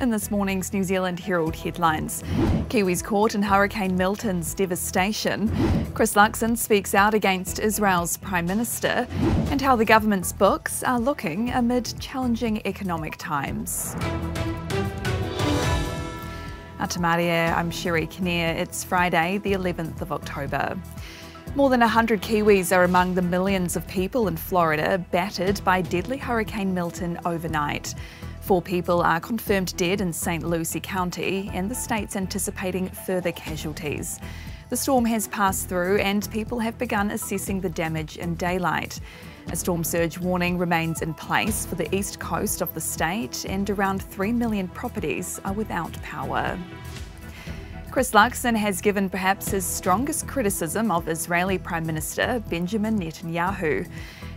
In this morning's New Zealand Herald headlines, Kiwis caught in Hurricane Milton's devastation, Chris Luxon speaks out against Israel's Prime Minister, and how the government's books are looking amid challenging economic times. Atamaria, I'm Sherry Kinnear. It's Friday, the 11th of October. More than 100 Kiwis are among the millions of people in Florida battered by deadly Hurricane Milton overnight. 4 people are confirmed dead in St. Lucie County, and the state's anticipating further casualties. The storm has passed through and people have begun assessing the damage in daylight. A storm surge warning remains in place for the east coast of the state, and around 3 million properties are without power. Chris Luxon has given perhaps his strongest criticism of Israeli Prime Minister Benjamin Netanyahu.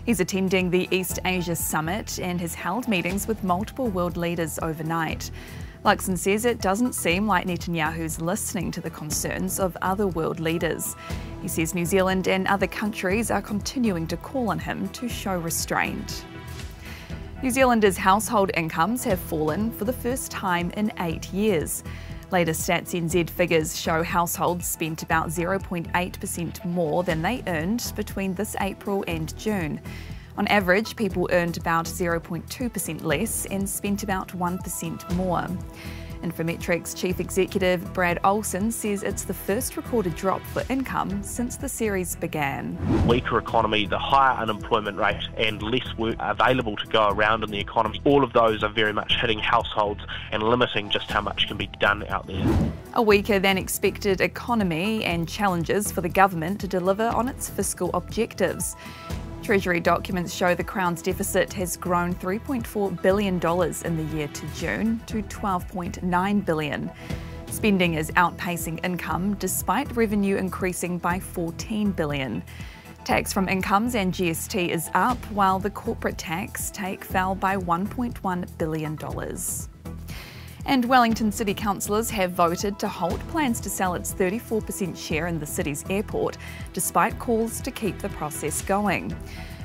He's attending the East Asia Summit and has held meetings with multiple world leaders overnight. Luxon says it doesn't seem like Netanyahu's listening to the concerns of other world leaders. He says New Zealand and other countries are continuing to call on him to show restraint. New Zealanders' household incomes have fallen for the first time in 8 years. Latest Stats NZ figures show households spent about 0.8% more than they earned between this April and June. On average, people earned about 0.2% less and spent about 1% more. Infometrics Chief Executive Brad Olsen says it's the first recorded drop for income since the series began. Weaker economy, the higher unemployment rate and less work available to go around in the economy, all of those are very much hitting households and limiting just how much can be done out there. A weaker than expected economy and challenges for the government to deliver on its fiscal objectives. Treasury documents show the Crown's deficit has grown $3.4 billion in the year to June to $12.9 billion. Spending is outpacing income despite revenue increasing by $14 billion. Tax from incomes and GST is up, while the corporate tax take fell by $1.1 billion. And Wellington City councillors have voted to halt plans to sell its 34% share in the city's airport, despite calls to keep the process going.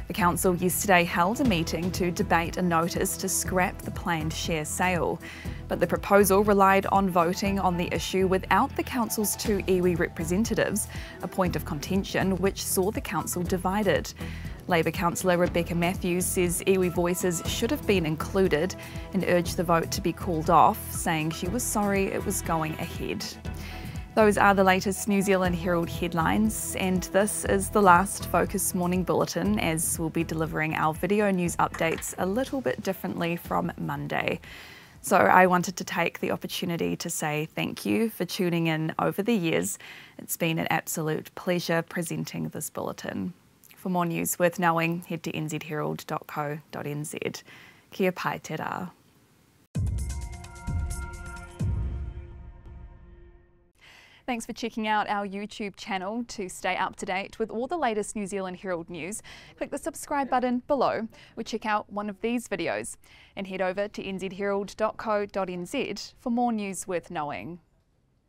The council yesterday held a meeting to debate a notice to scrap the planned share sale, but the proposal relied on voting on the issue without the council's 2 iwi representatives, a point of contention which saw the council divided. Labour councillor Rebecca Matthews says iwi voices should have been included and urged the vote to be called off, saying she was sorry it was going ahead. Those are the latest New Zealand Herald headlines, and this is the last Focus Morning Bulletin, as we'll be delivering our video news updates a little bit differently from Monday. So I wanted to take the opportunity to say thank you for tuning in over the years. It's been an absolute pleasure presenting this bulletin. For more news worth knowing, head to nzherald.co.nz. Kia pai te rā. Thanks for checking out our YouTube channel. To stay up to date with all the latest New Zealand Herald news, click the subscribe button below or check out one of these videos. And head over to nzherald.co.nz for more news worth knowing.